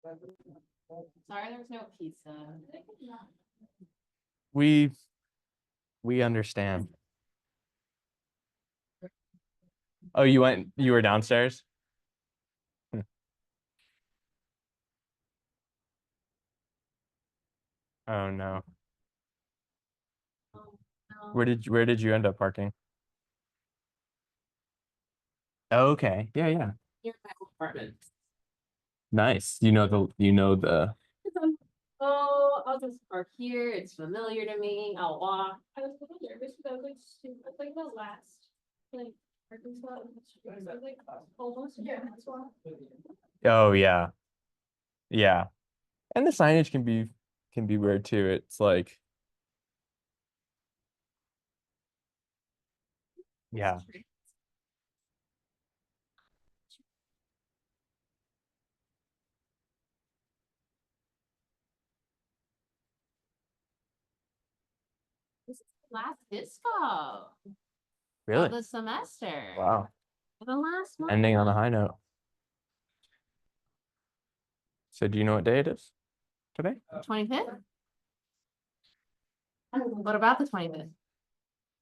Sorry, there was no pizza. We understand. Oh, you were downstairs? Oh no. Where did you end up parking? Oh, okay. Yeah, yeah. Near my old apartment. Nice. The Oh, I'll just park here. It's familiar to me. I'll walk. I was a little nervous because I was like the last parking spot. I was like almost that's why. Oh yeah. Yeah. And the signage can be weird too. It's like, yeah. This is the last disco Really? of the semester. Wow. The last one. Ending on a high note. So do you know what day it is today? 25th? What about the 25th?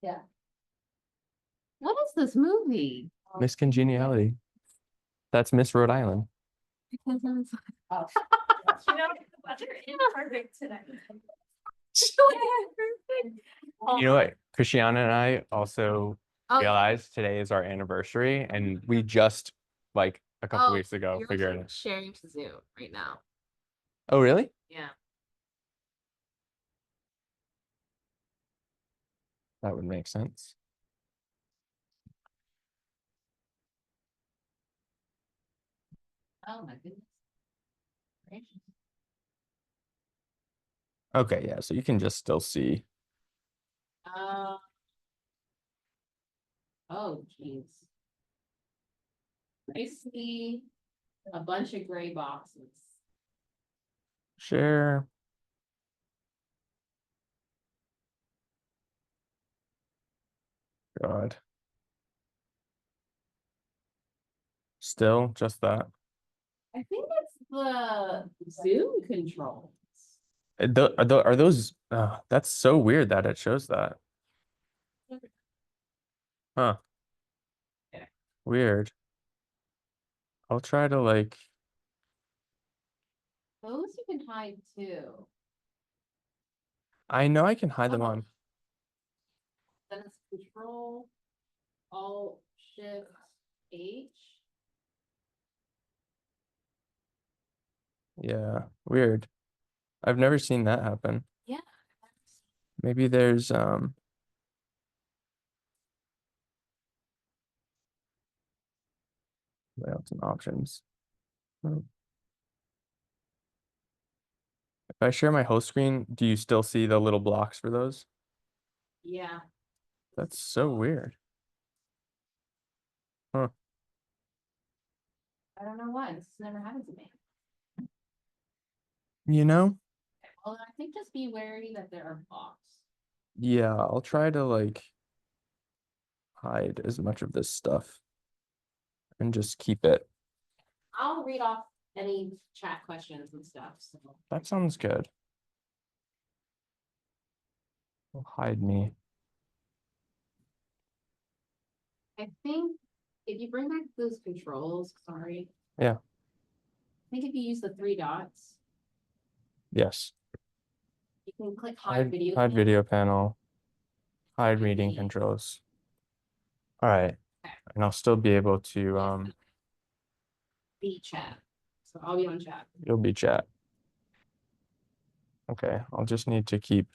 Yeah. What is this movie? Miss Congeniality. That's Miss Rhode Island. Oh. You know, they're imperfect today. You know what? Christiana and I also Oh, realized today is our anniversary, and we just like a couple weeks ago you're figured it. sharing to Zoom right now. Oh, really? Yeah. That would make sense. Oh my goodness. Gracious. Okay, yeah, so you can just still see. Oh geez. I see a bunch of gray boxes. Share. God. Still just that. I think it's the Zoom controls. Are those that's so weird that it shows that. Huh. Yeah. Weird. I'll try to like Those you can hide too. I know I can hide them on. Then it's Control, Alt, Shift, H. Yeah, weird. I've never seen that happen. Yeah. Maybe there's layouts and options. If I share my host screen, do you still see the little blocks for those? Yeah. That's so weird. Huh. I don't know why. This has never happened to me. You know? Well, I think just be wary that there are blocks. Yeah, I'll try to like hide as much of this stuff and just keep it. I'll read off any chat questions and stuff. So That sounds good. Will hide me. I think if you bring back those controls, sorry. Yeah. I think if you use the 3 dots, Yes. you can click hide video. Hide video panel. Hide Hide reading meeting. controls. All right. Okay. And I'll still be able to Be chat. So I'll be on chat. you'll be chat. Okay, I'll just need to keep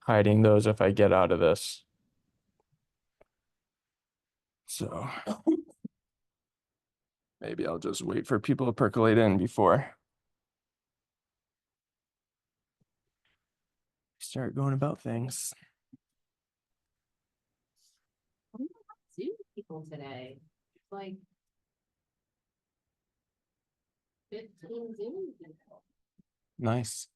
hiding those if I get out of this. So maybe I'll just wait for people to percolate in before start going about things. I don't know how to Zoom people today. It's like 15 Zoom people. Nice.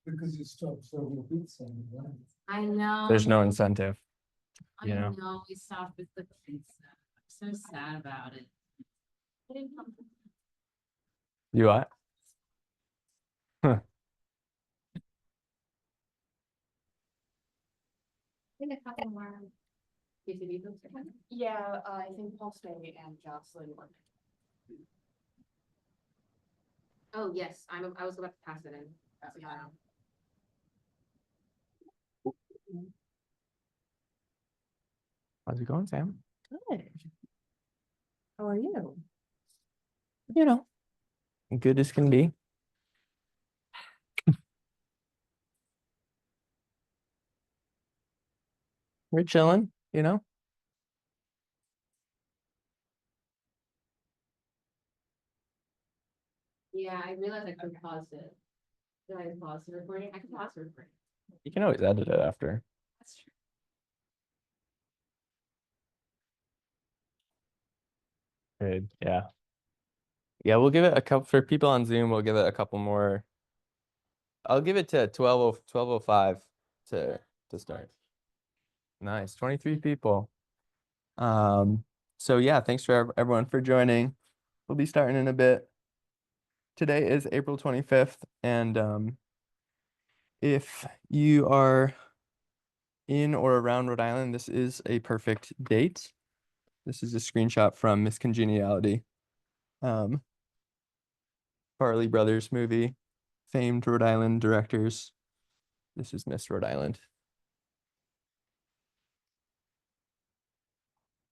Because you stopped serving pizza, right? I know. There's no incentive. I you know. know we stopped with the pizza. I'm so sad about it. I didn't come. You what? I think a couple more. UCB folks are coming. Yeah, I think Paul Stay and Jocelyn were. Oh, yes, I was about to pass it in. Yeah. How's it going, Sam? Good. How are you? You know, good as can be. We're chilling, you know. Yeah, I realized I could pause it. Did I pause the recording? I can pause the recording. You can always edit it after. That's true. Good. Yeah. Yeah, we'll give it a couple for people on Zoom. We'll give it a couple more. I'll give it to 12:05 to start. Nice. 23 people. So yeah, thanks for everyone for joining. We'll be starting in a bit. Today is April 25th, and if you are in or around Rhode Island, this is a perfect date. This is a screenshot from Miss Congeniality, Farley Brothers movie, famed Rhode Island directors. This is Miss Rhode Island.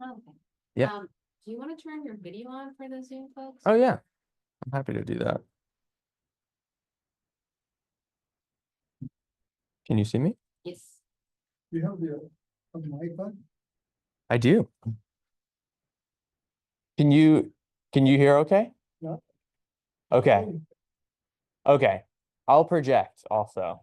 Okay. Yeah. Do you want to turn your video on for the Zoom folks? Oh yeah, I'm happy to do that. Can you see me? Yes. You have a mic on? I do. Can you hear okay? Yeah. Okay. Okay. I'll project also.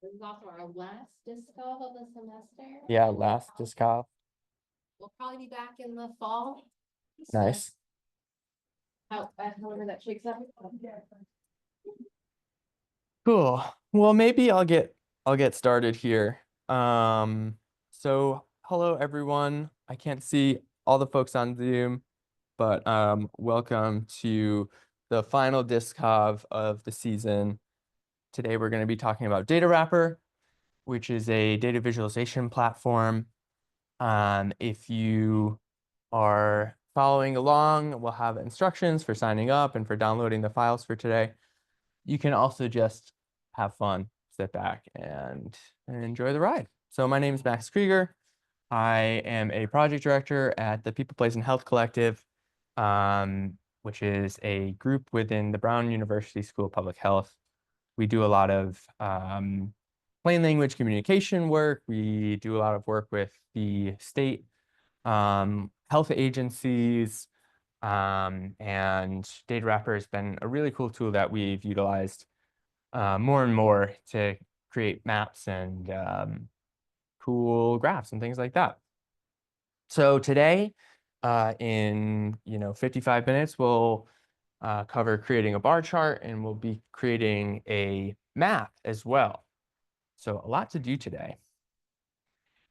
This is also our last DSCoV of the semester. Yeah, And last DSCoV. We'll probably be back in the fall. So Nice. however that shakes up. Cool. Well, maybe I'll get started here. So hello everyone. I can't see all the folks on Zoom, but welcome to the final DSCoV of the season. Today we're going to be talking about Datawrapper, which is a data visualization platform. If you are following along, we'll have instructions for signing up and for downloading the files for today. You can also just have fun, sit back and enjoy the ride. So my name is Max Krieger. I am a project director at the People, Place, and Health Collective, which is a group within the Brown University School of Public Health. We do a lot of plain language communication work. We do a lot of work with the state health agencies, and Datawrapper has been a really cool tool that we've utilized more and more to create maps and cool graphs and things like that. So today, in 55 minutes, we'll cover creating a bar chart, and we'll be creating a map as well. So a lot to do today.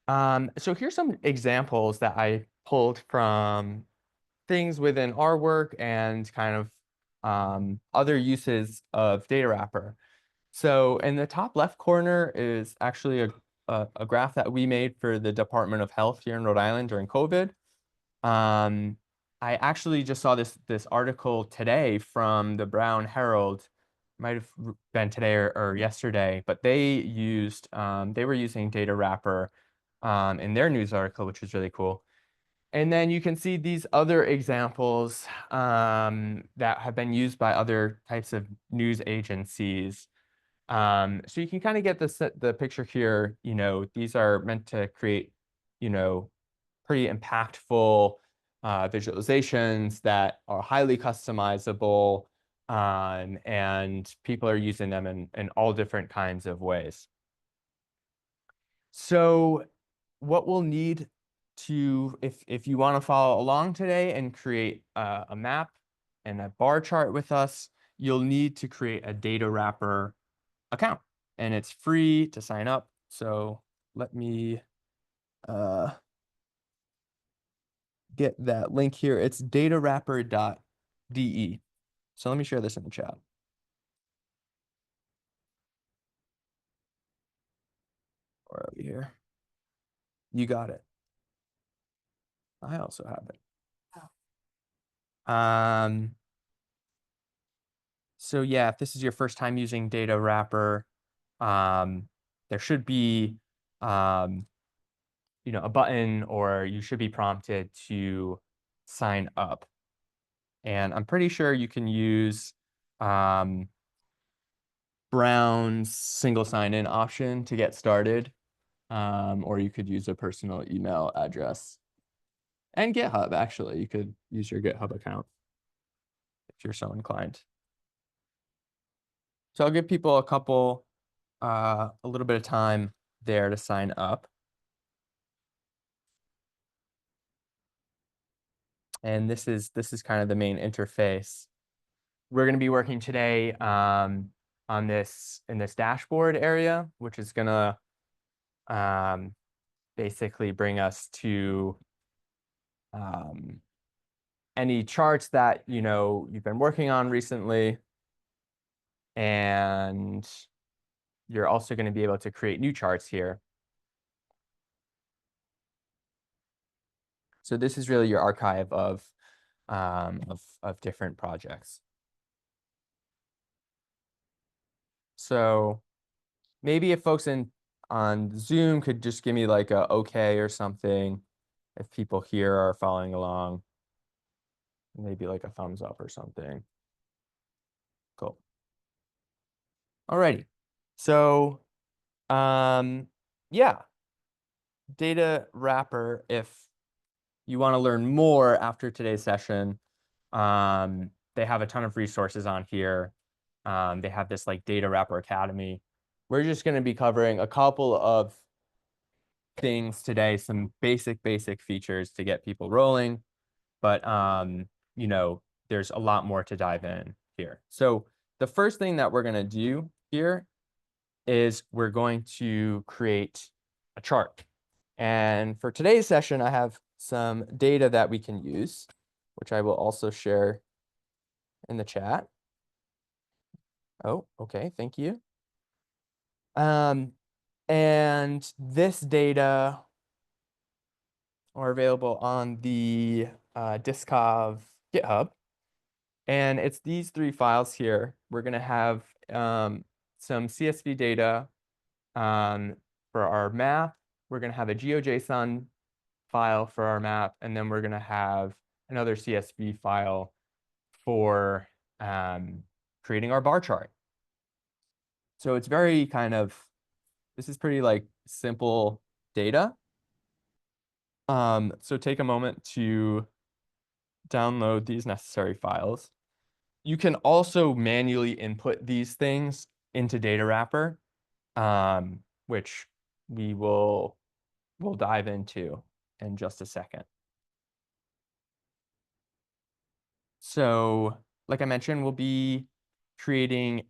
So here's some examples that I pulled from things within our work and kind of other uses of Datawrapper. So in the top left corner is actually a graph that we made for the Department of Health here in Rhode Island during COVID. I actually just saw this article today from the Brown Herald, might have been today or yesterday, but they were using Datawrapper in their news article, which was really cool. And then you can see these other examples that have been used by other types of news agencies. So you can kind of get the picture here. These are meant to create, pretty impactful visualizations that are highly customizable, and people are using them in all different kinds of ways. So what we'll need to, if you want to follow along today and create a map and a bar chart with us, you'll need to create a Datawrapper account, and it's free to sign up. So let me get that link here. It's datawrapper.de. So let me share this in the chat. Where are we here? You got it. I also have it. So yeah, if this is your first time using Datawrapper, there should be a button, or you should be prompted to sign up. And I'm pretty sure you can use Brown's single sign-in option to get started, or you could use a personal email address. And GitHub, actually, you could use your GitHub account if you're so inclined. So I'll give people a little bit of time there to sign up. And this is kind of the main interface. We're going to be working today in this dashboard area, which is going to basically bring us to any charts that you've been working on recently. And you're also going to be able to create new charts here. So this is really your archive of different projects. So maybe if folks on Zoom could just give me like a okay or something, if people here are following along, maybe like a thumbs up or something. Cool. Alrighty. So yeah, Datawrapper, if you want to learn more after today's session, they have a ton of resources on here. They have this like Datawrapper Academy. We're just going to be covering a couple of things today, some basic features to get people rolling, but there's a lot more to dive in here. So the first thing that we're going to do here is we're going to create a chart. And for today's session, I have some data that we can use, which I will also share in the chat. Oh, okay, thank you. And this data are available on the DSCoV GitHub. And it's these three files here. We're going to have some CSV data for our map. We're going to have a GeoJSON file for our map, and then we're going to have another CSV file for creating our bar chart. So it's very this is pretty like simple data. So take a moment to download these necessary files. You can also manually input these things into Datawrapper, which we'll dive into in just a second. So, like I mentioned, we'll be creating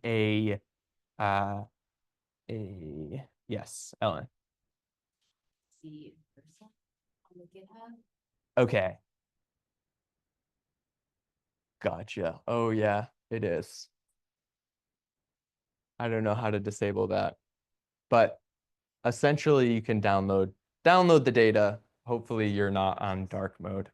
yes, Ellen. See on the GitHub. Okay. Gotcha. Oh yeah, it is. I don't know how to disable that, but essentially you can download the data. Hopefully you're not on dark mode.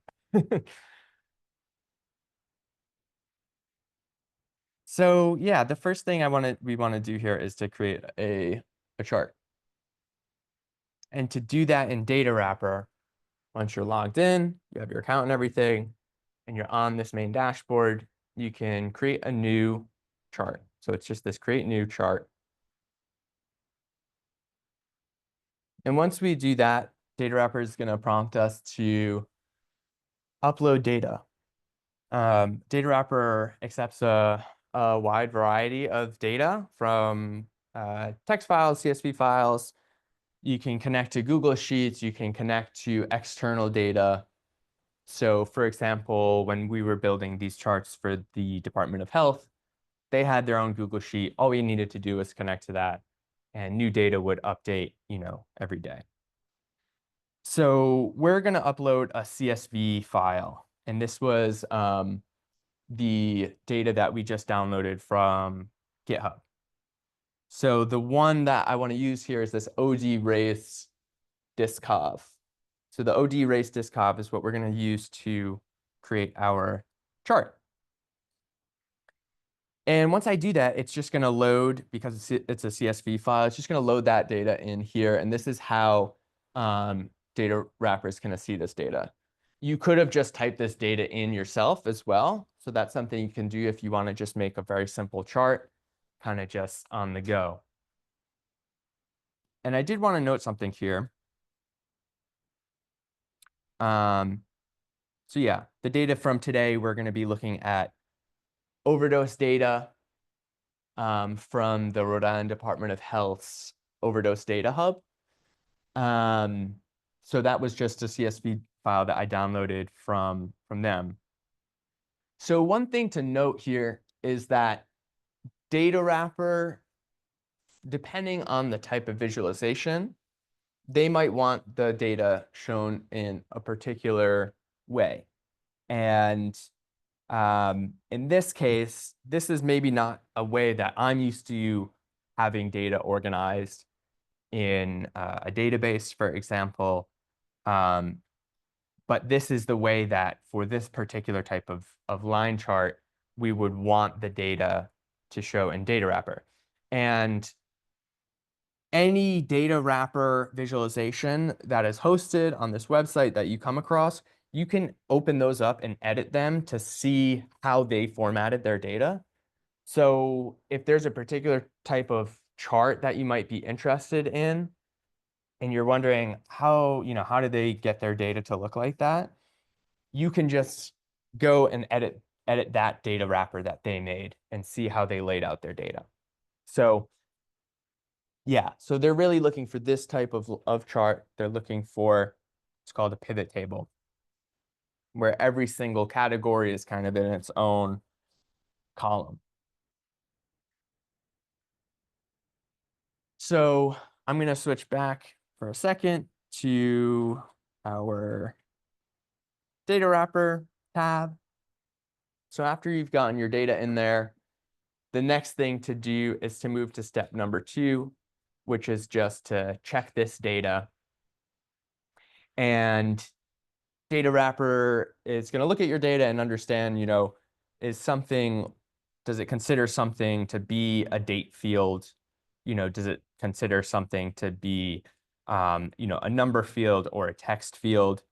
So yeah, the first thing we want to do here is to create a chart. And to do that in Datawrapper, once you're logged in, you have your account and everything, and you're on this main dashboard, you can create a new chart. So it's just this create new chart. And once we do that, Datawrapper is going to prompt us to upload data. Datawrapper accepts a wide variety of data from text files, CSV files. You can connect to Google Sheets. You can connect to external data. So for example, when we were building these charts for the Department of Health, they had their own Google Sheet. All we needed to do was connect to that, and new data would update, every day. So we're going to upload a CSV file, and this was the data that we just downloaded from GitHub. So the one that I want to use here is this OD race DSCoV. So the OD race DSCoV is what we're going to use to create our chart. And once I do that, it's just going to load, because it's a CSV file, it's just going to load that data in here. And this is how Datawrapper is going to see this data. You could have just typed this data in yourself as well. So that's something you can do if you want to just make a very simple chart, kind of just on the go. And I did want to note something here. So yeah, the data from today, we're going to be looking at overdose data from the Rhode Island Department of Health's Overdose Data Hub. So that was just a CSV file that I downloaded from them. So one thing to note here is that Datawrapper, depending on the type of visualization, they might want the data shown in a particular way. And in this case, this is maybe not a way that I'm used to having data organized in a database, for example. But this is the way that for this particular type of line chart, we would want the data to show in Datawrapper. And any Datawrapper visualization that is hosted on this website that you come across, you can open those up and edit them to see how they formatted their data. So if there's a particular type of chart that you might be interested in, and you're wondering how did they get their data to look like that, you can just go and edit that Datawrapper that they made and see how they laid out their data. So yeah, so they're really looking for this type of chart. They're looking for, it's called a pivot table, where every single category is kind of in its own column. So I'm going to switch back for a second to our Datawrapper tab. So after you've gotten your data in there, the next thing to do is to move to step number 2, which is just to check this data. And Datawrapper is going to look at your data and understand, does it consider something to be a date field? Does it consider something to be, a number field or a text field?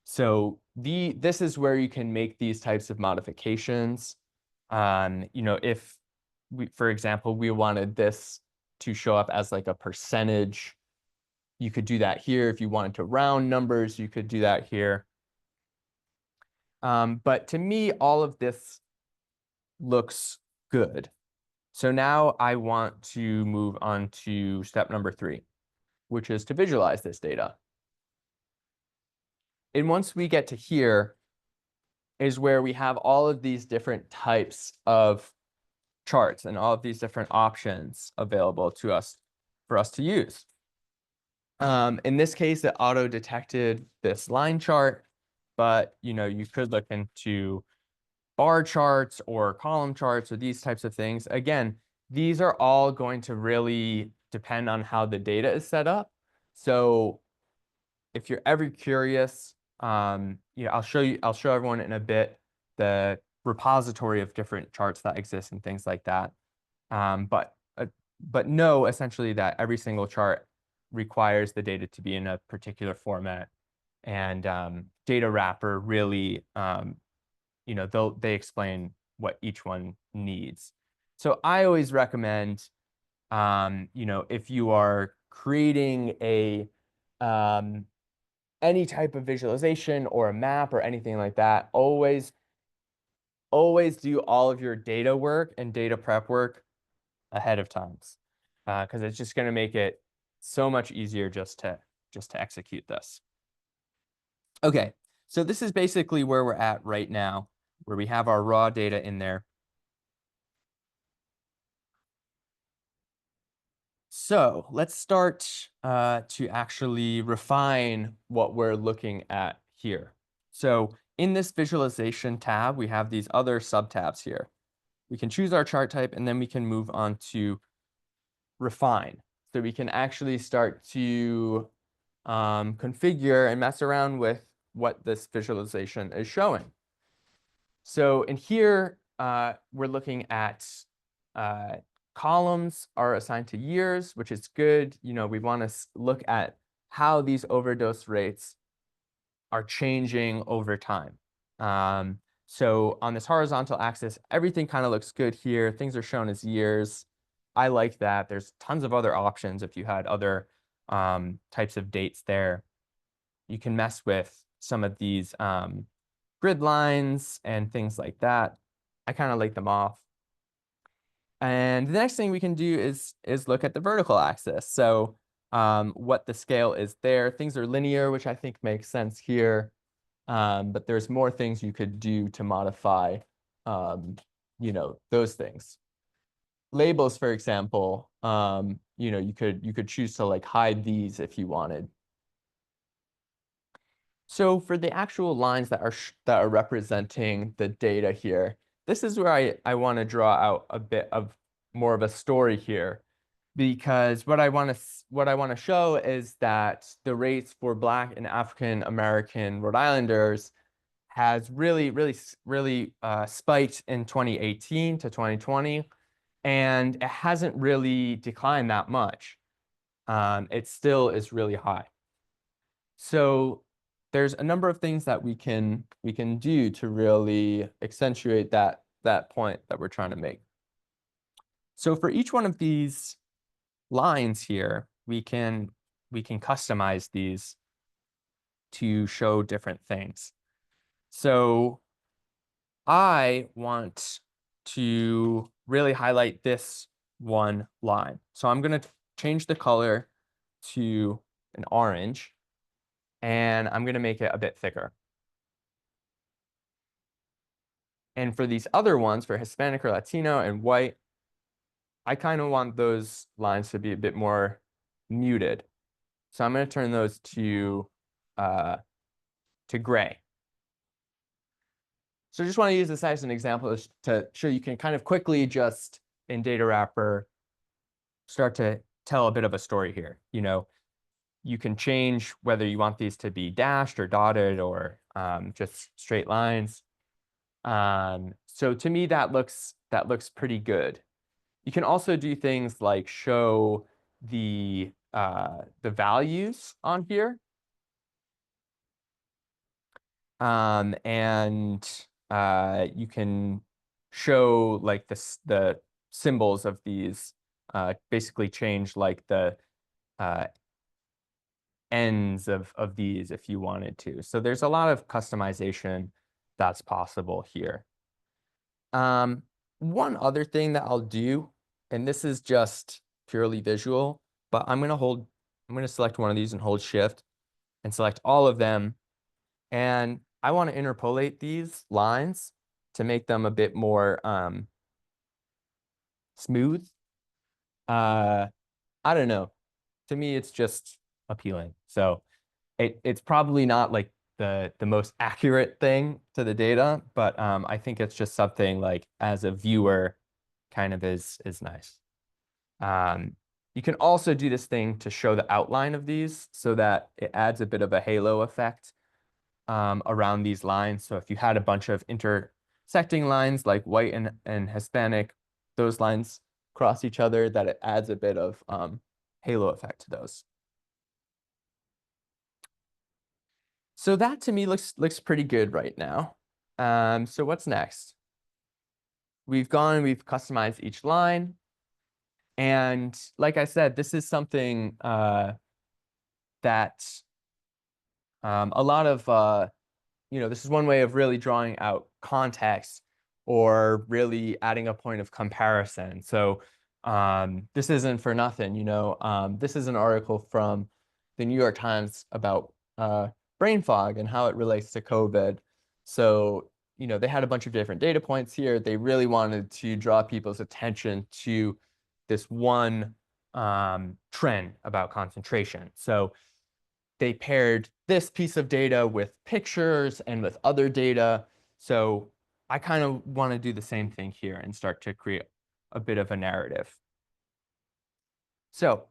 So this is where you can make these types of modifications. If for example, we wanted this to show up as like a percentage, you could do that here. If you wanted to round numbers, you could do that here. But to me, all of this looks good. So now I want to move on to step number 3, which is to visualize this data. And once we get to here is where we have all of these different types of charts and all of these different options available to us for us to use. In this case, it auto-detected this line chart, but you could look into bar charts or column charts or these types of things. Again, these are all going to really depend on how the data is set up. So if you're ever curious, I'll show everyone in a bit the repository of different charts that exist and things like that. But know essentially that every single chart requires the data to be in a particular format. And Datawrapper really, they explain what each one needs. So I always recommend, if you are creating any type of visualization or a map or anything like that, always do all of your data work and data prep work ahead of time, because it's just going to make it so much easier just to execute this. Okay, so this is basically where we're at right now, where we have our raw data in there. So let's start to actually refine what we're looking at here. So in this visualization tab, we have these other subtabs here. We can choose our chart type, and then we can move on to refine. So we can actually start to configure and mess around with what this visualization is showing. So in here, we're looking at columns are assigned to years, which is good. You know, we want to look at how these overdose rates are changing over time. So on this horizontal axis, everything kind of looks good here. Things are shown as years. I like that. There's tons of other options if you had other types of dates there. You can mess with some of these grid lines and things like that. I kind of like them off. And the next thing we can do is look at the vertical axis. So what the scale is there. Things are linear, which I think makes sense here. But there's more things you could do to modify, you know, those things. Labels, for example, you know, you could choose to like hide these if you wanted. So for the actual lines that are representing the data here, this is where I want to draw out a bit of more of a story here, because what I want to show is that the rates for Black and African American Rhode Islanders has really spiked in 2018 to 2020, and it hasn't really declined that much. It still is really high. So there's a number of things that we can do to really accentuate that point that we're trying to make. So for each one of these lines here, we can customize these to show different things. So I want to really highlight this one line. So I'm going to change the color to an orange, and I'm going to make it a bit thicker. And for these other ones, for Hispanic or Latino and white, I kind of want those lines to be a bit more muted. So I'm going to turn those to gray. So I just want to use this as an example to show you can kind of quickly just in Datawrapper start to tell a bit of a story here. You know, you can change whether you want these to be dashed or dotted or just straight lines. So to me, that looks pretty good. You can also do things like show the values on here. And you can show like the symbols of these, basically change like the ends of these if you wanted to. So there's a lot of customization that's possible here. One other thing that I'll do, and this is just purely visual, but I'm going to select one of these and hold Shift and select all of them. And I want to interpolate these lines to make them a bit more smooth. I don't know. To me, it's just appealing. So it's probably not like the most accurate thing to the data, but I think it's just something like as a viewer kind of is nice. You can also do this thing to show the outline of these so that it adds a bit of a halo effect around these lines. So if you had a bunch of intersecting lines like white and Hispanic, those lines cross each other, that it adds a bit of halo effect to those. So that to me looks pretty good right now. So what's next? We've customized each line. And like I said, this is something that a lot of, you know, this is one way of really drawing out context or really adding a point of comparison. So this isn't for nothing, you know, this is an article from the New York Times about brain fog and how it relates to COVID. So, you know, they had a bunch of different data points here. They really wanted to draw people's attention to this one trend about concentration. So they paired this piece of data with pictures and with other data. So I kind of want to do the same thing here and start to create a bit of a narrative. So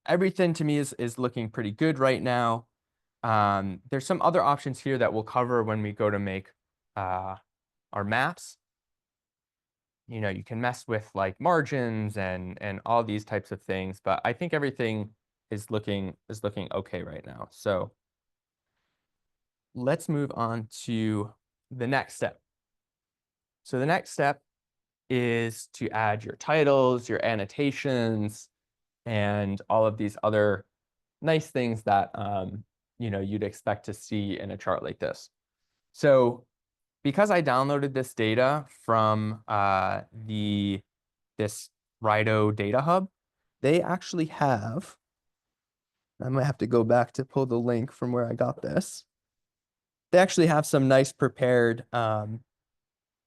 everything to me is looking pretty good right now. There's some other options here that we'll cover when we go to make our maps. You know, you can mess with like margins and all these types of things, but I think everything is looking okay right now. So let's move on to the next step. So the next step is to add your titles, your annotations, and all of these other nice things that you know, you'd expect to see in a chart like this. So because I downloaded this data from this Rido data hub, they actually have, I might have to go back to pull the link from where I got this. They actually have some nice prepared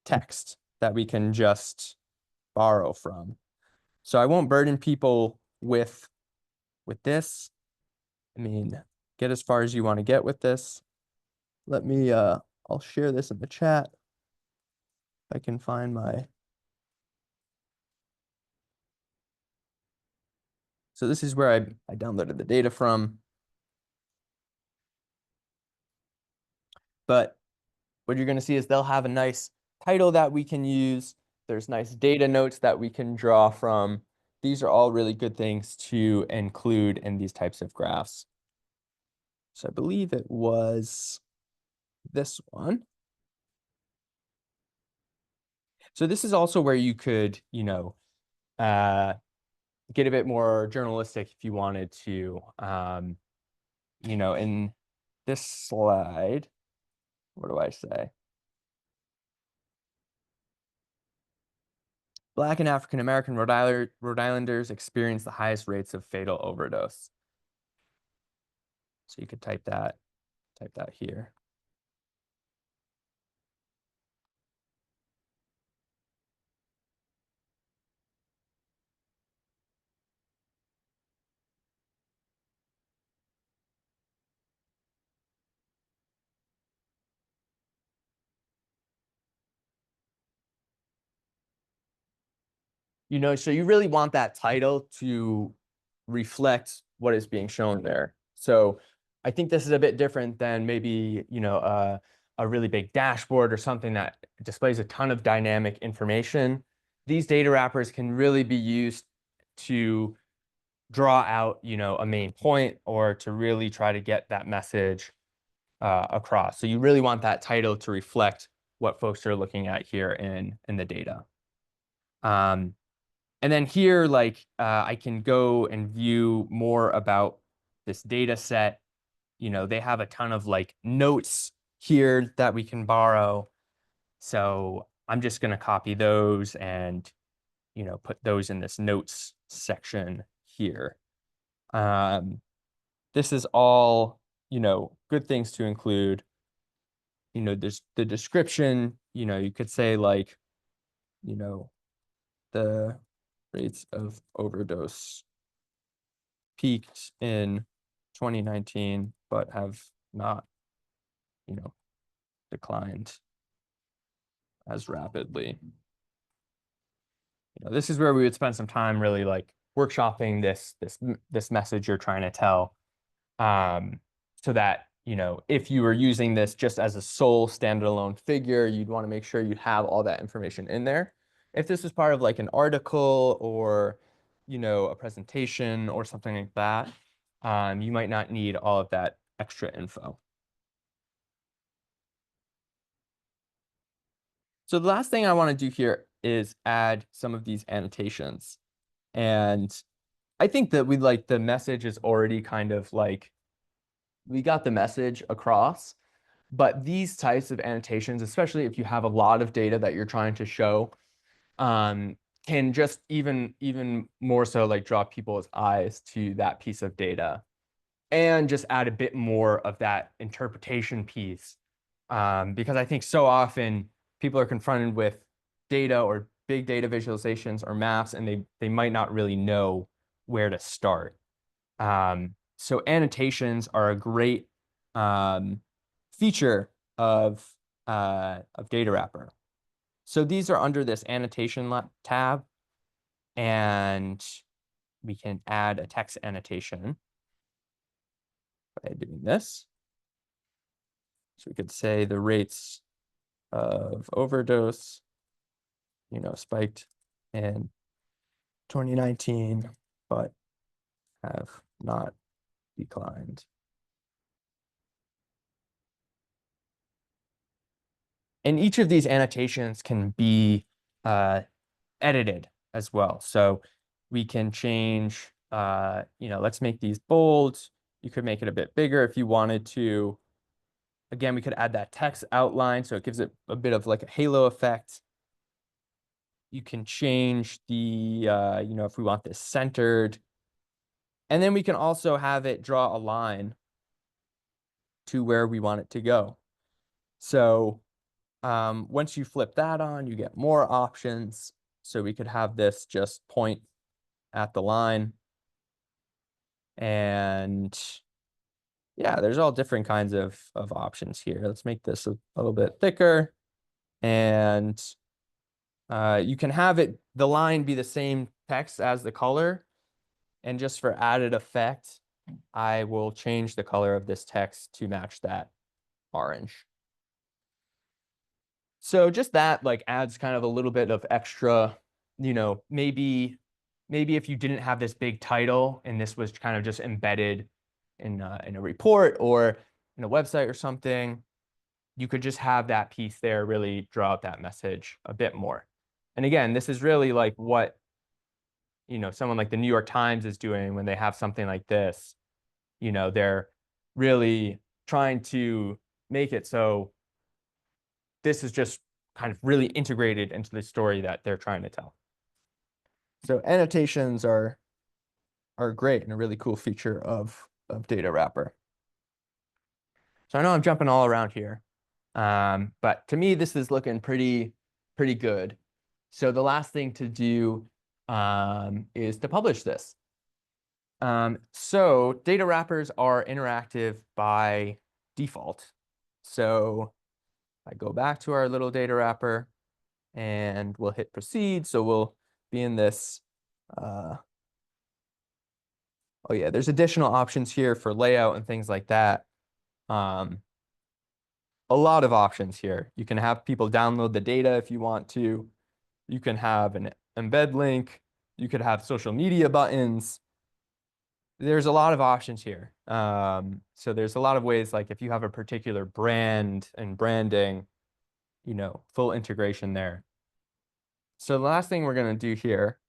text that we can just borrow from. So I won't burden people with this. I mean, get as far as you want to get with this. Let me, I'll share this in the chat. If I can find my. So this is where I downloaded the data from. But what you're going to see is they'll have a nice title that we can use. There's nice data notes that we can draw from. These are all really good things to include in these types of graphs. So I believe it was this one. So this is also where you could, you know, get a bit more journalistic if you wanted to. You know, in this slide, what do I say? Black and African American Rhode Islanders experience the highest rates of fatal overdose. So you could type that here. You know, so you really want that title to reflect what is being shown there. So I think this is a bit different than maybe, you know, a really big dashboard or something that displays a ton of dynamic information. These data wrappers can really be used to draw out, you know, a main point or to really try to get that message across. So you really want that title to reflect what folks are looking at here in the data. And then here, like, I can go and view more about this data set. You know, they have a ton of like notes here that we can borrow. So I'm just going to copy those and, you know, put those in this notes section here. This is all, you know, good things to include. You know, there's the description, you know, you could say like, you know, the rates of overdose peaked in 2019, but have not, you know, declined as rapidly. You know, this is where we would spend some time really like workshopping this message you're trying to tell, so that, you know, if you were using this just as a sole standalone figure, you'd want to make sure you have all that information in there. If this was part of like an article or, you know, a presentation or something like that, you might not need all of that extra info. So the last thing I want to do here is add some of these annotations. And I think that we like the message is already kind of like, we got the message across, but these types of annotations, especially if you have a lot of data that you're trying to show, can just even more so like draw people's eyes to that piece of data and just add a bit more of that interpretation piece. Because I think so often people are confronted with data or big data visualizations or maps, and they might not really know where to start. So annotations are a great feature of Datawrapper. So these are under this annotation tab, and we can add a text annotation by doing this. So we could say the rates of overdose, spiked in 2019, but have not declined. And each of these annotations can be edited as well. So we can change, let's make these bold. You could make it a bit bigger if you wanted to. Again, we could add that text outline, so it gives it a bit of like a halo effect. You can change the, if we want this centered. And then we can also have it draw a line to where we want it to go. So once you flip that on, you get more options. So we could have this just point at the line. And yeah, there's all different kinds of options here. Let's make this a little bit thicker. And you can have the line be the same text as the color. And just for added effect, I will change the color of this text to match that orange. So just that like adds kind of a little bit of extra, maybe if you didn't have this big title and this was kind of just embedded in a report or in a website or something, you could just have that piece there really draw out that message a bit more. And again, this is really like what someone like the New York Times is doing when they have something like this. They're really trying to make it so this is just kind of really integrated into the story that they're trying to tell. So annotations are great and a really cool feature of Datawrapper. So I know I'm jumping all around here, but to me, this is looking pretty good. So the last thing to do is to publish this. So data wrappers are interactive by default. So I go back to our little data wrapper and we'll hit proceed. So we'll be in this. Oh yeah, there's additional options here for layout and things like that. A lot of options here. You can have people download the data if you want to. You can have an embed link. You could have social media buttons. There's a lot of options here. So there's a lot of ways, like if you have a particular brand and branding, full integration there. So the last thing we're going to do here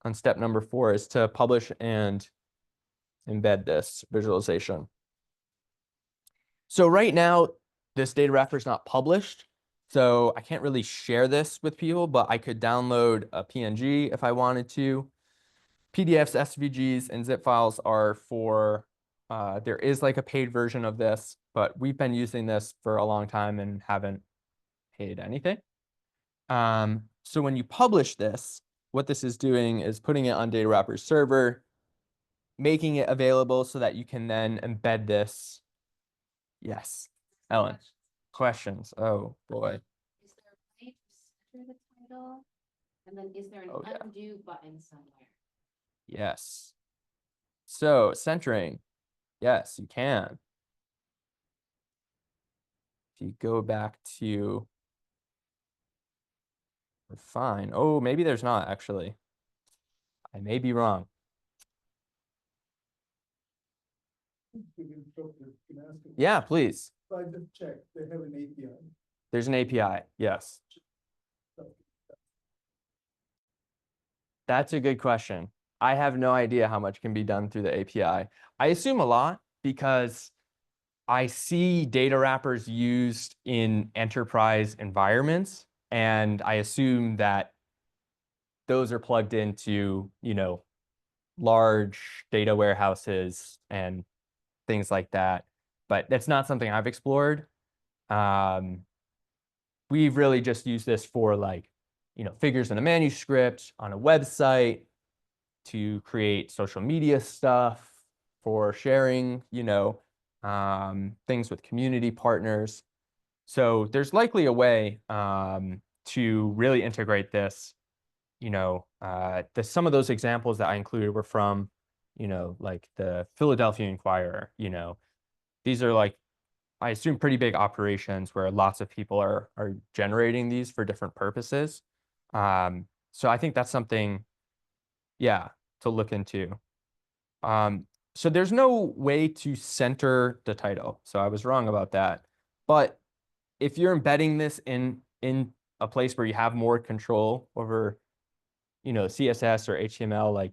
on step number 4 is to publish and embed this visualization. So right now, this data wrapper is not published. So I can't really share this with people, but I could download a PNG if I wanted to. PDFs, SVGs, and zip files are for, there is like a paid version of this, but we've been using this for a long time and haven't paid anything. So when you publish this, what this is doing is putting it on Datawrapper's server, making it available so that you can then embed this. Yes, Ellen. Questions? Oh boy. Is there a way to center the title? And then is there an Oh, yeah. undo button somewhere? Yes. So centering. Yes, you can. If you go back to refine. Oh, maybe there's not actually. I may be wrong. Yeah, please. I just checked, they have an API. There's an API. Yes. That's a good question. I have no idea how much can be done through the API. I assume a lot because I see data wrappers used in enterprise environments, and I assume that those are plugged into, large data warehouses and things like that. But that's not something I've explored. We've really just used this for like figures in a manuscript, on a website, to create social media stuff for sharing, things with community partners. So there's likely a way to really integrate this. Some of those examples that I included were from, like the Philadelphia Inquirer. These are like, I assume, pretty big operations where lots of people are generating these for different purposes. So I think that's something, yeah, to look into. So there's no way to center the title. So I was wrong about that. But if you're embedding this in a place where you have more control over, CSS or HTML, like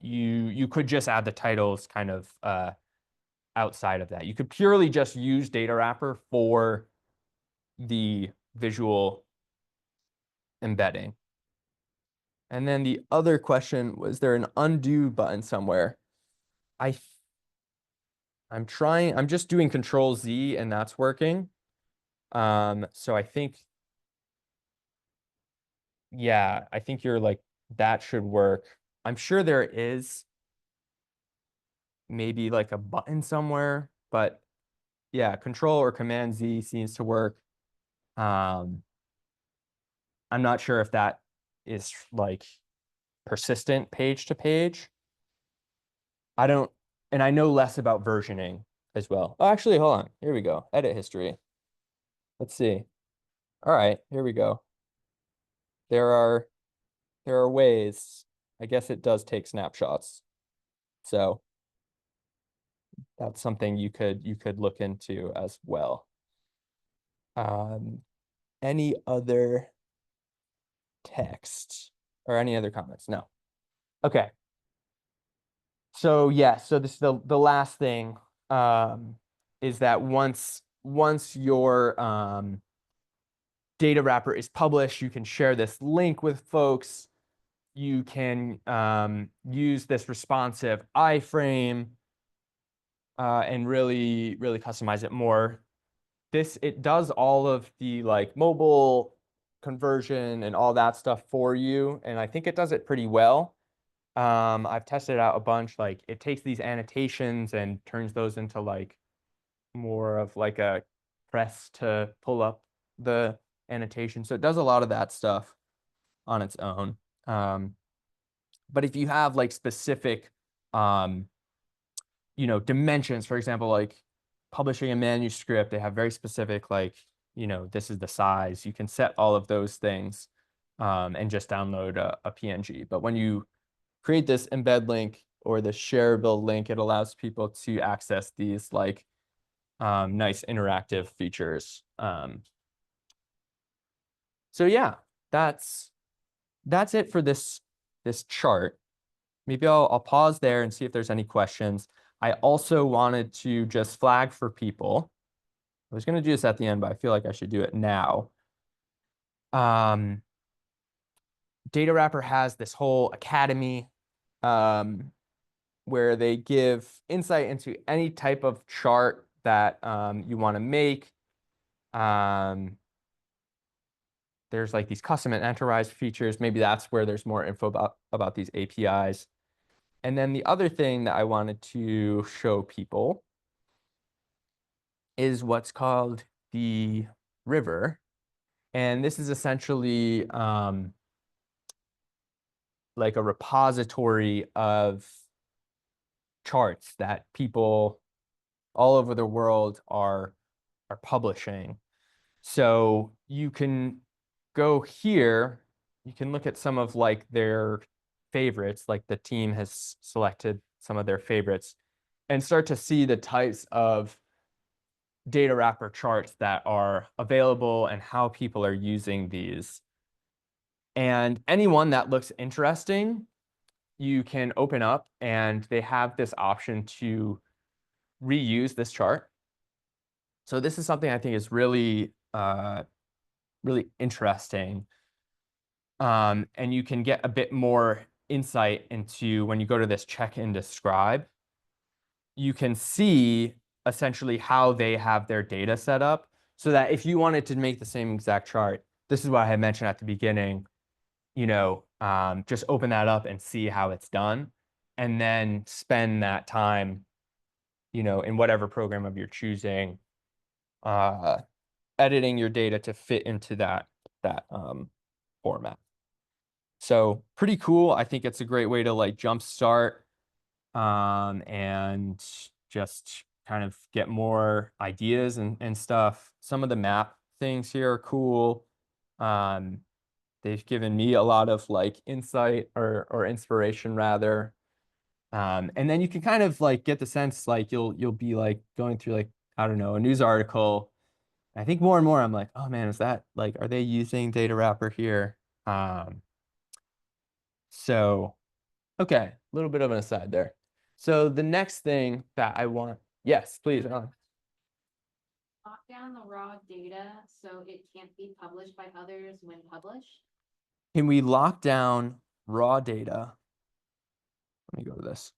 you could just add the titles kind of outside of that. You could purely just use Datawrapper for the visual embedding. And then the other question, was there an undo button somewhere? I'm just doing Control Z and that's working. So I think, yeah, I think you're like, that should work. I'm sure there is maybe like a button somewhere, but yeah, Control or Command Z seems to work. I'm not sure if that is like persistent page to page. And I know less about versioning as well. Oh, actually, hold on. Here we go. Edit history. Let's see. All right, here we go. There are ways. I guess it does take snapshots. So that's something you could look into as well. Any other text or any other comments? No. Okay. So yeah, so this is the last thing is that once your Datawrapper is published, you can share this link with folks. You can use this responsive iframe and really customize it more. It does all of the like mobile conversion and all that stuff for you, and I think it does it pretty well. I've tested it out a bunch. Like it takes these annotations and turns those into like more of like a press to pull up the annotation. So it does a lot of that stuff on its own. But if you have like specific, dimensions, for example, like publishing a manuscript, they have very specific, like, this is the size. You can set all of those things and just download a PNG. But when you create this embed link or the shareable link, it allows people to access these like nice interactive features. So yeah, that's it for this chart. Maybe I'll pause there and see if there's any questions. I also wanted to just flag for people. I was going to do this at the end, but I feel like I should do it now. Datawrapper has this whole academy where they give insight into any type of chart that you want to make. There's like these custom and enterprise features. Maybe that's where there's more info about these APIs. And then the other thing that I wanted to show people is what's called the river. And this is essentially like a repository of charts that people all over the world are publishing. So you can go here, you can look at some of like their favorites, like the team has selected some of their favorites, and start to see the types of Datawrapper charts that are available and how people are using these. And anyone that looks interesting, you can open up and they have this option to reuse this chart. So this is something I think is really, really interesting. And you can get a bit more insight into when you go to this check and describe, you can see essentially how they have their data set up so that if you wanted to make the same exact chart, this is what I had mentioned at the beginning, just open that up and see how it's done, and then spend that time, in whatever program of your choosing, editing your data to fit into that format. So pretty cool. I think it's a great way to like jumpstart and just kind of get more ideas and stuff. Some of the map things here are cool. They've given me a lot of like insight or inspiration rather. And then you can kind of like get the sense like you'll be like going through like, I don't know, a news article. I think more and more I'm like, oh man, is that like, are they using Datawrapper here? So, okay, a little bit of an aside there. So the next thing that I want, yes, please. Lock down the raw data so it can't be published by others when published. Can we lock down raw data? Let me go to this.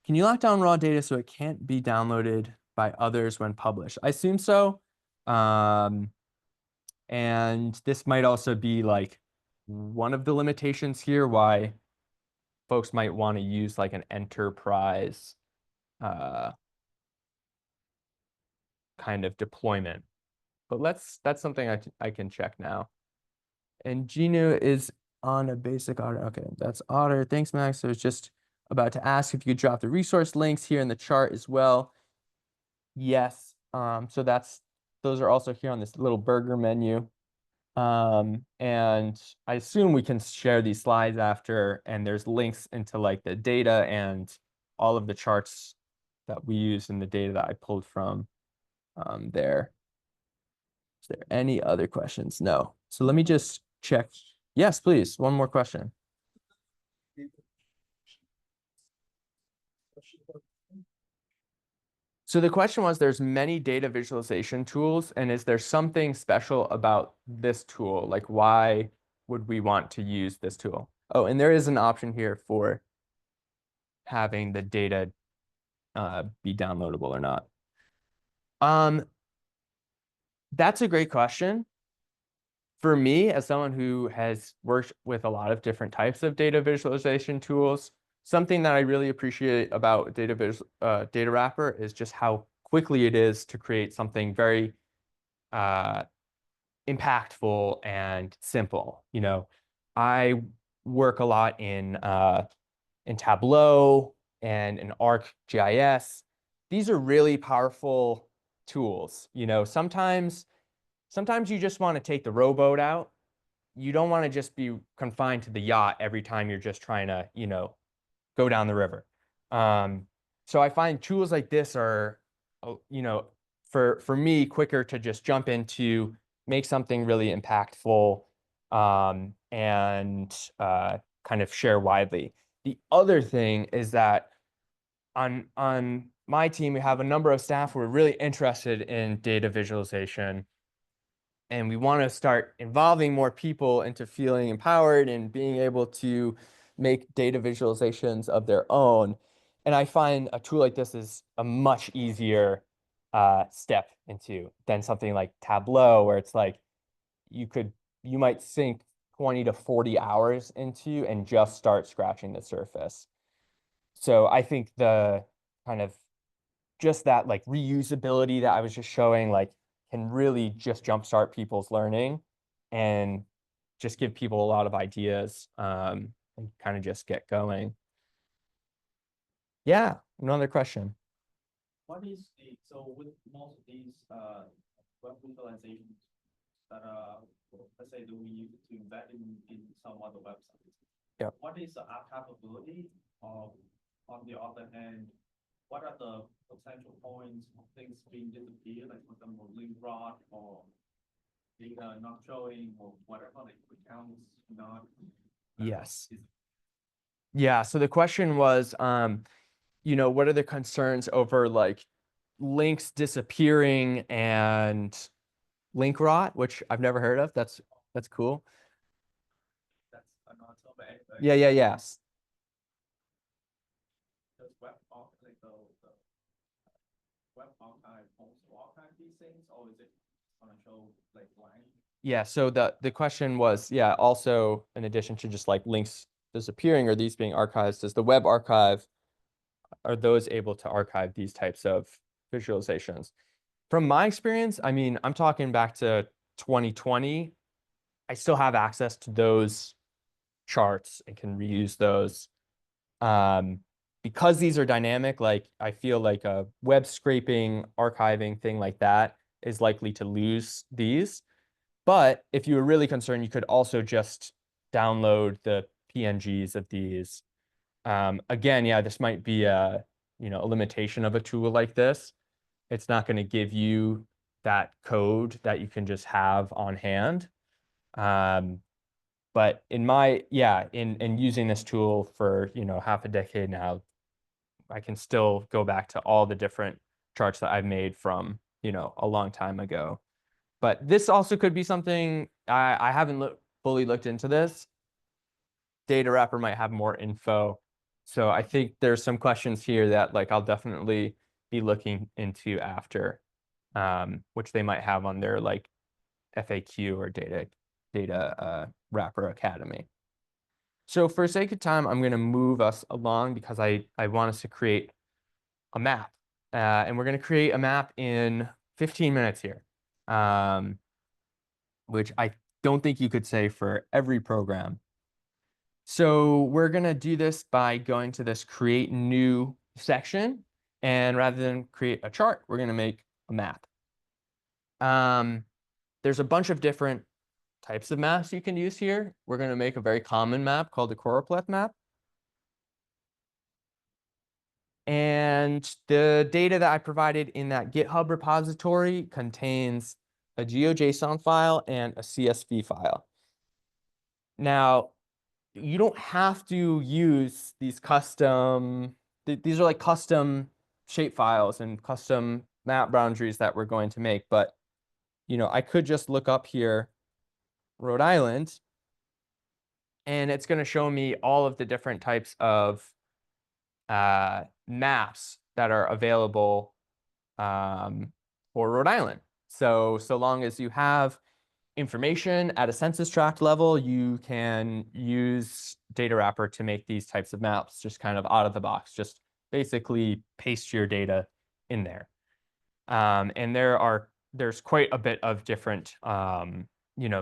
Can you lock down raw data so it can't be downloaded by others when published? I assume so. And this might also be like one of the limitations here, why folks might want to use like an enterprise kind of deployment. But that's something I can check now. And Genu is on a basic Otter. Okay, that's Otter. Thanks, Max. I was just about to ask if you could drop the resource links here in the chart as well. Yes. So those are also here on this little burger menu. And I assume we can share these slides after, and there's links into like the data and all of the charts that we use in the data that I pulled from there. Is there any other questions? No. So let me just check. Yes, please. One more question. So the question was, there's many data visualization tools, and is there something special about this tool? Like, why would we want to use this tool? Oh, and there is an option here for having the data be downloadable or not. That's a great question. For me, as someone who has worked with a lot of different types of data visualization tools, something that I really appreciate about Datawrapper is just how quickly it is to create something very impactful and simple. I work a lot in Tableau and in ArcGIS. These are really powerful tools. Sometimes you just want to take the rowboat out. You don't want to just be confined to the yacht every time you're just trying to, go down the river. So I find tools like this are, for me, quicker to just jump into, make something really impactful, and kind of share widely. The other thing is that on my team, we have a number of staff who are really interested in data visualization. And we want to start involving more people into feeling empowered and being able to make data visualizations of their own. And I find a tool like this is a much easier step into than something like Tableau, where it's like you might sink 20 to 40 hours into and just start scratching the surface. So I think the kind of just that like reusability that I was just showing, like, can really just jumpstart people's learning and just give people a lot of ideas and kind of just get going. Yeah, another question. What is so with most of these web visualizations that let's say that we use it to embed in some other websites. Yeah. What is the archivability of, on the other hand, what are the potential points of things being disappeared, like for example, link rot or data not showing or whatever, like accounts not? Yes. Yeah, so the question was, what are the concerns over like links disappearing and link rot, which I've never heard of. That's cool. That's not so bad. Yes. Does web like the web archive also archive these things, or is it gonna show like blank Yeah, so the question was, yeah, also in addition to just like links disappearing or these being archived, does the web archive, are those able to archive these types of visualizations? From my experience, I mean, I'm talking back to 2020, I still have access to those charts and can reuse those. Because these are dynamic, like I feel like a web scraping, archiving thing like that is likely to lose these. But if you were really concerned, you could also just download the PNGs of these. Again, yeah, this might be a, a limitation of a tool like this. It's not going to give you that code that you can just have on hand. But in using this tool for, half a decade now, I can still go back to all the different charts that I've made from, a long time ago. But this also could be something I haven't fully looked into this. Datawrapper might have more info. So I think there's some questions here that like I'll definitely be looking into after, which they might have on their like FAQ or data wrapper academy. So for sake of time, I'm going to move us along because I want us to create a map. And we're going to create a map in 15 minutes here, which I don't think you could say for every program. So we're going to do this by going to this create new section. And rather than create a chart, we're going to make a map. There's a bunch of different types of maps you can use here. We're going to make a very common map called the choropleth map. And the data that I provided in that GitHub repository contains a GeoJSON file and a CSV file. Now, you don't have to use these custom, these are like custom shape files and custom map boundaries that we're going to make. But, I could just look up here, Rhode Island, and it's going to show me all of the different types of maps that are available for Rhode Island. So long as you have information at a census tract level, you can use Datawrapper to make these types of maps just kind of out of the box. Just basically paste your data in there. And there's quite a bit of different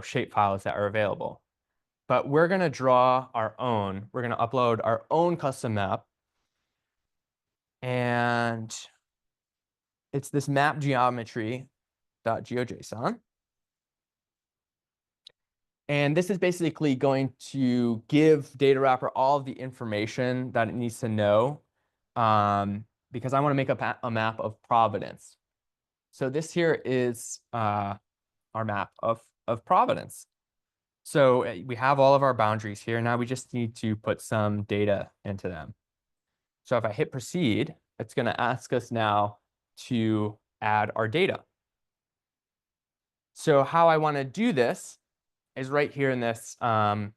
shape files that are available. But we're going to draw our own. We're going to upload our own custom map. And it's this map geometry.geojson. And this is basically going to give Datawrapper all of the information that it needs to know, because I want to make a map of Providence. So this here is our map of Providence. So we have all of our boundaries here. Now we just need to put some data into them. So if I hit proceed, it's going to ask us now to add our data. So how I want to do this is right here in this upload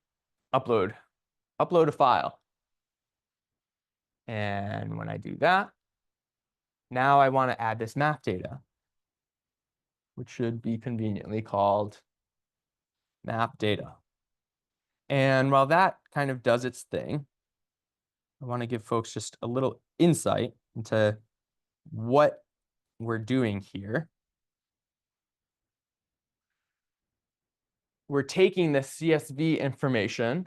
a file. And when I do that, now I want to add this map data, which should be conveniently called map data. And while that kind of does its thing, I want to give folks just a little insight into what we're doing here. We're taking the CSV information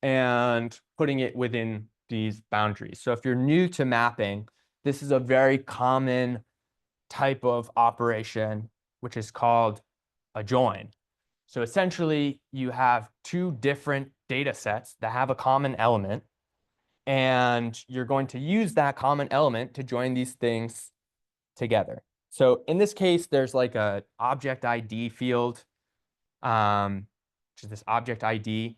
and putting it within these boundaries. So if you're new to mapping, this is a very common type of operation, which is called a join. So essentially, you have two different data sets that have a common element, and you're going to use that common element to join these things together. So in this case, there's like a object ID field, which is this object ID.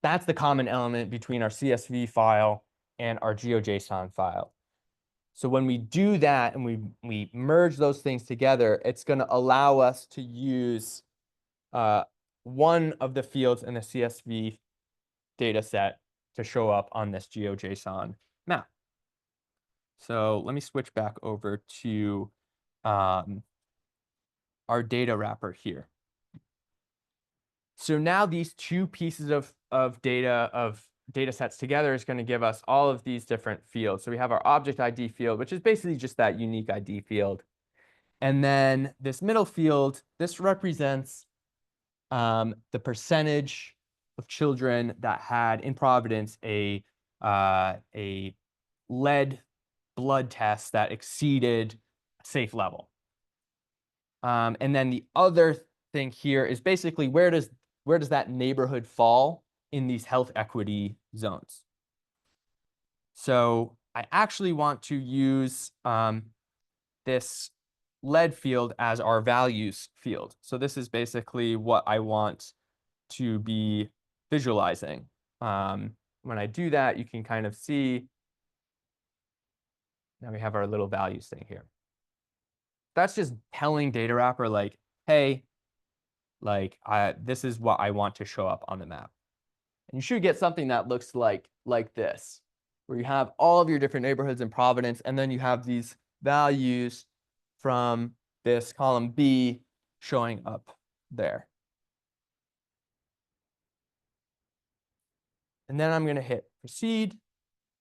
That's the common element between our CSV file and our GeoJSON file. So when we do that and we merge those things together, it's going to allow us to use one of the fields in the CSV data set to show up on this GeoJSON map. So let me switch back over to our data wrapper here. So now these two pieces of data sets together is going to give us all of these different fields. So we have our object ID field, which is basically just that unique ID field. And then this middle field, this represents the percentage of children that had in Providence a lead blood test that exceeded a safe level. And then the other thing here is basically where does that neighborhood fall in these health equity zones? So I actually want to use this lead field as our values field. So this is basically what I want to be visualizing. When I do that, you can kind of see, now we have our little values thing here. That's just telling Datawrapper like, hey, like this is what I want to show up on the map. And you should get something that looks like this, where you have all of your different neighborhoods in Providence, and then you have these values from this column B showing up there. And then I'm going to hit proceed.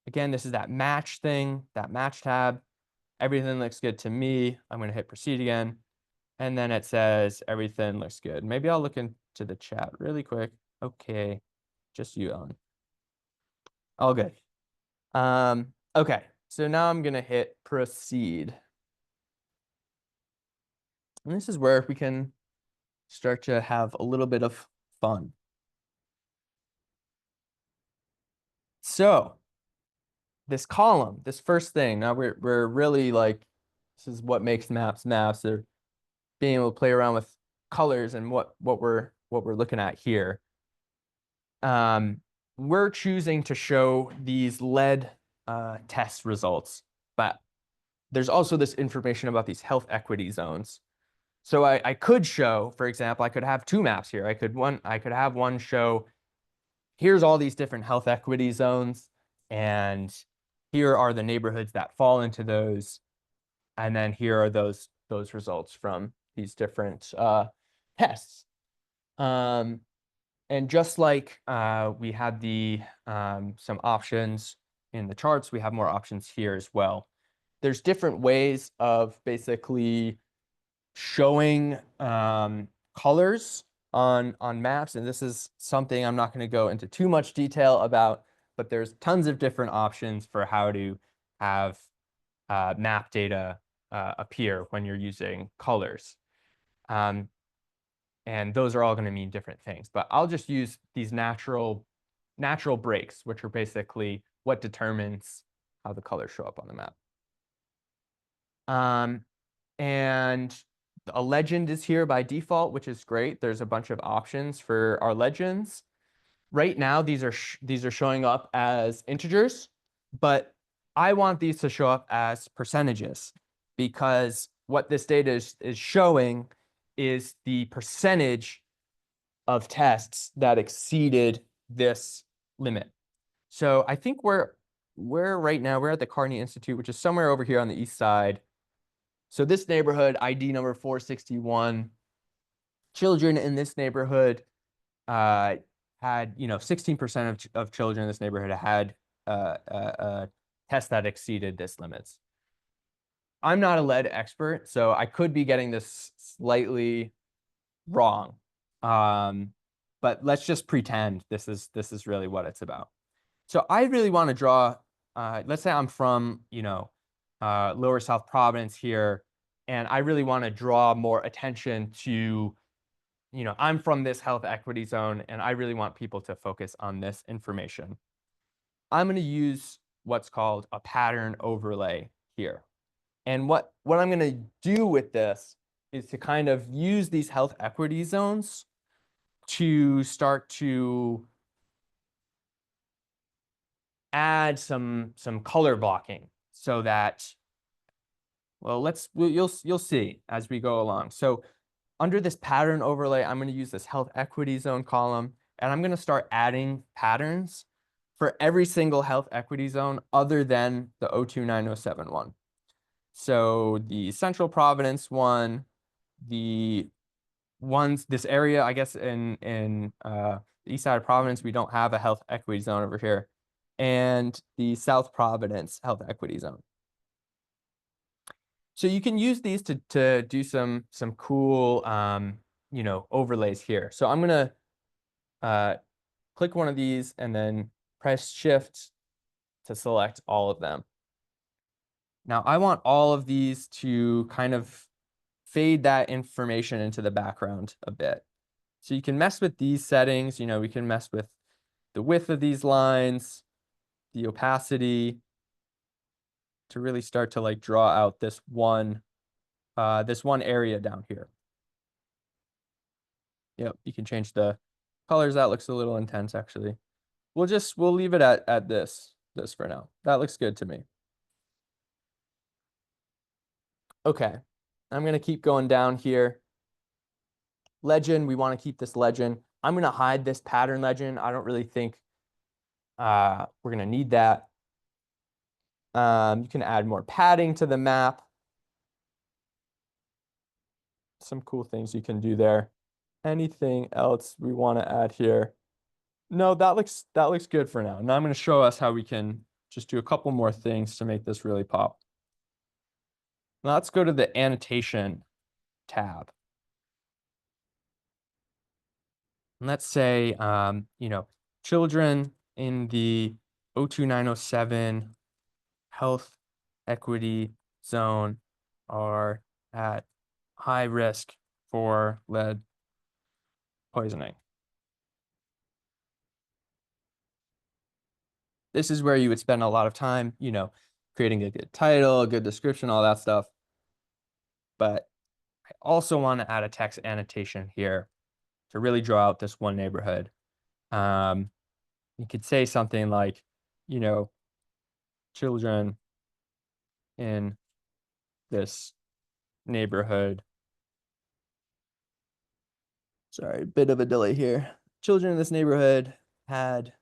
Again, this is that match thing, that match tab. Everything looks good to me. I'm going to hit proceed again. And then it says everything looks good. Maybe I'll look into the chat really quick. Okay, just you, Ellen. All good. Okay, so now I'm going to hit proceed. And this is where we can start to have a little bit of fun. So this column, this first thing, now we're really like, this is what makes maps maps. They're being able to play around with colors and what we're looking at here. We're choosing to show these lead test results, but there's also this information about these health equity zones. So I could show, for example, I could have two maps here. I could have one show, here's all these different health equity zones, and here are the neighborhoods that fall into those, and then here are those results from these different tests. And just like we had some options in the charts, we have more options here as well. There's different ways of basically showing colors on maps, and this is something I'm not going to go into too much detail about, but there's tons of different options for how to have map data appear when you're using colors. And those are all going to mean different things, but I'll just use these natural breaks, which are basically what determines how the colors show up on the map. And a legend is here by default, which is great. There's a bunch of options for our legends. Right now, these are showing up as integers, but I want these to show up as percentages, because what this data is showing is the percentage of tests that exceeded this limit. So I think we're right now, we're at the Carney Institute, which is somewhere over here on the east side. So this neighborhood, ID number 461, children in this neighborhood had, 16% of children in this neighborhood had a test that exceeded this limits. I'm not a lead expert, so I could be getting this slightly wrong. But let's just pretend this is really what it's about. So I really want to draw, let's say I'm from, Lower South Providence here, and I really want to draw more attention to, I'm from this health equity zone, and I really want people to focus on this information. I'm going to use what's called a pattern overlay here. And what I'm going to do with this is to kind of use these health equity zones to start to add some color blocking, so that, well, you'll see as we go along. So under this pattern overlay, I'm going to use this health equity zone column, and I'm going to start adding patterns for every single health equity zone other than the 02907 one. So the Central Providence one, the this area, I guess in the east side of Providence, we don't have a health equity zone over here, and the South Providence health equity zone. So you can use these to do some cool overlays here. So I'm gonna click one of these and then press Shift to select all of them. Now I want all of these to kind of fade that information into the background a bit. So you can mess with these settings. We can mess with the width of these lines, the opacity, to really start to like draw out this one area down here. Yep, you can change the colors. That looks a little intense, actually. We'll leave it at this for now. That looks good to me. Okay, I'm gonna keep going down here. Legend, we want to keep this legend. I'm gonna hide this pattern legend. I don't really think we're gonna need that. You can add more padding to the map. Some cool things you can do there. Anything else we want to add here? No, that looks good for now. Now I'm going to show us how we can just do a couple more things to make this really pop. Now let's go to the annotation tab. And let's say, children in the 02907 health equity zone are at high risk for lead poisoning. This is where you would spend a lot of time, creating a good title, a good description, all that stuff. But I also want to add a text annotation here to really draw out this one neighborhood. You could say something like, children in this neighborhood. Sorry, a bit of a delay here. Children in this neighborhood had,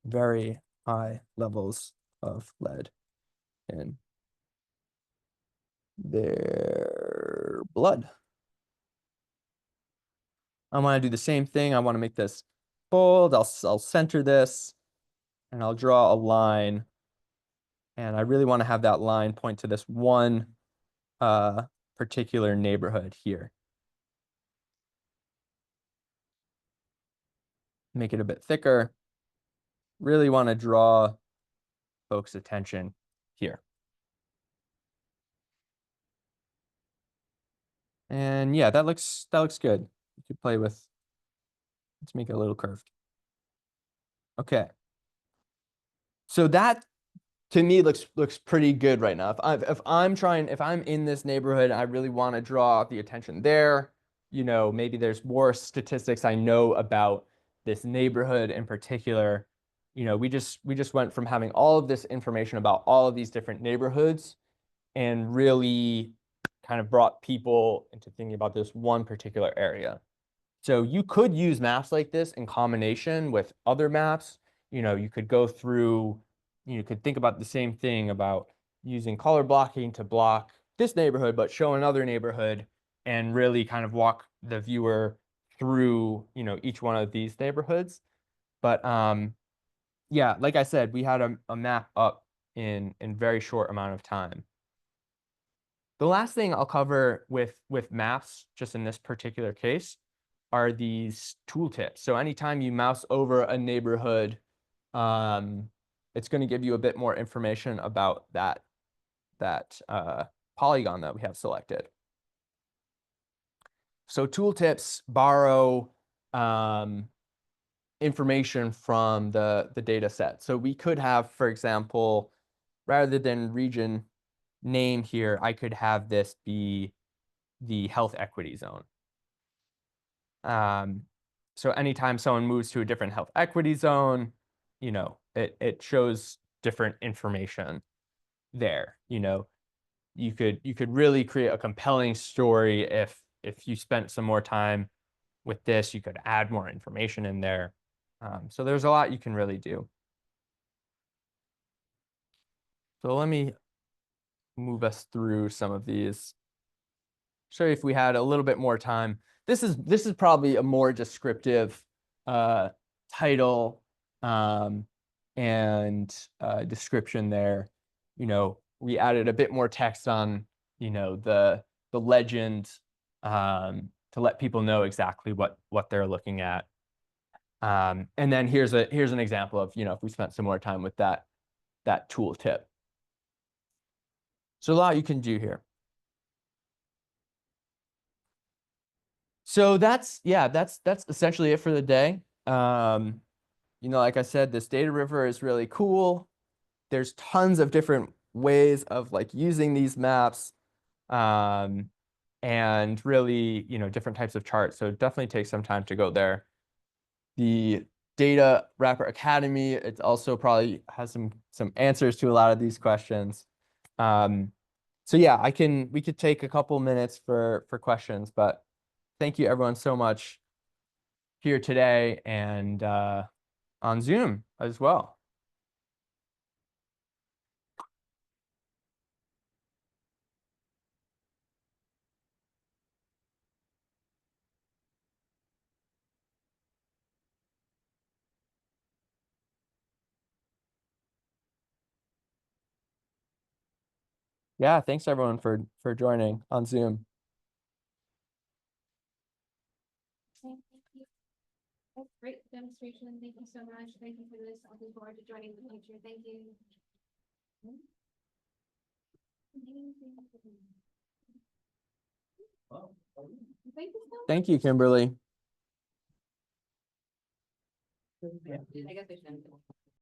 very high levels of lead in their blood. I want to do the same thing. I want to make this bold. I'll center this and I'll draw a line. And I really want to have that line point to this one particular neighborhood here. Make it a bit thicker. Really want to draw folks' attention here. And yeah, that looks good. You could play with, let's make it a little curved. Okay. So that to me looks pretty good right now. If I'm in this neighborhood, I really want to draw the attention there. Maybe there's more statistics I know about this neighborhood in particular. We just went from having all of this information about all of these different neighborhoods and really kind of brought people into thinking about this one particular area. So you could use maps like this in combination with other maps. You could go through, you could think about the same thing about using color blocking to block this neighborhood, but show another neighborhood and really kind of walk the viewer through, each one of these neighborhoods. But yeah, like I said, we had a map up in very short amount of time. The last thing I'll cover with maps, just in this particular case, are these tooltips. So anytime you mouse over a neighborhood, it's going to give you a bit more information about that polygon that we have selected. So tooltips borrow information from the data set. So we could have, for example, rather than region name here, I could have this be the health equity zone. So anytime someone moves to a different health equity zone, it shows different information there. You could really create a compelling story if you spent some more time with this. You could add more information in there. So there's a lot you can really do. So let me move us through some of these show you if we had a little bit more time. This is probably a more descriptive title and description there. You know, we added a bit more text on, you know, the legend to let people know exactly what they're looking at. And then here's an example of, you know, if we spent some more time with that tooltip. So a lot you can do here. So that's essentially it for the day. You know, like I said, this data river is really cool. There's tons of different ways of like using these maps, and really, you know, different types of charts. So definitely take some time to go there. The Datawrapper Academy, it also probably has some answers to a lot of these questions. So yeah, we could take a couple minutes for questions, but thank you everyone so much here today and on Zoom as well. Yeah, thanks everyone for joining on Zoom. Thank you. That's great demonstration. Thank you so much. Thank you for this. I'll look forward to joining in the future. Thank you. Thank you so much. Thank you, Kimberly. I guess I shouldn't.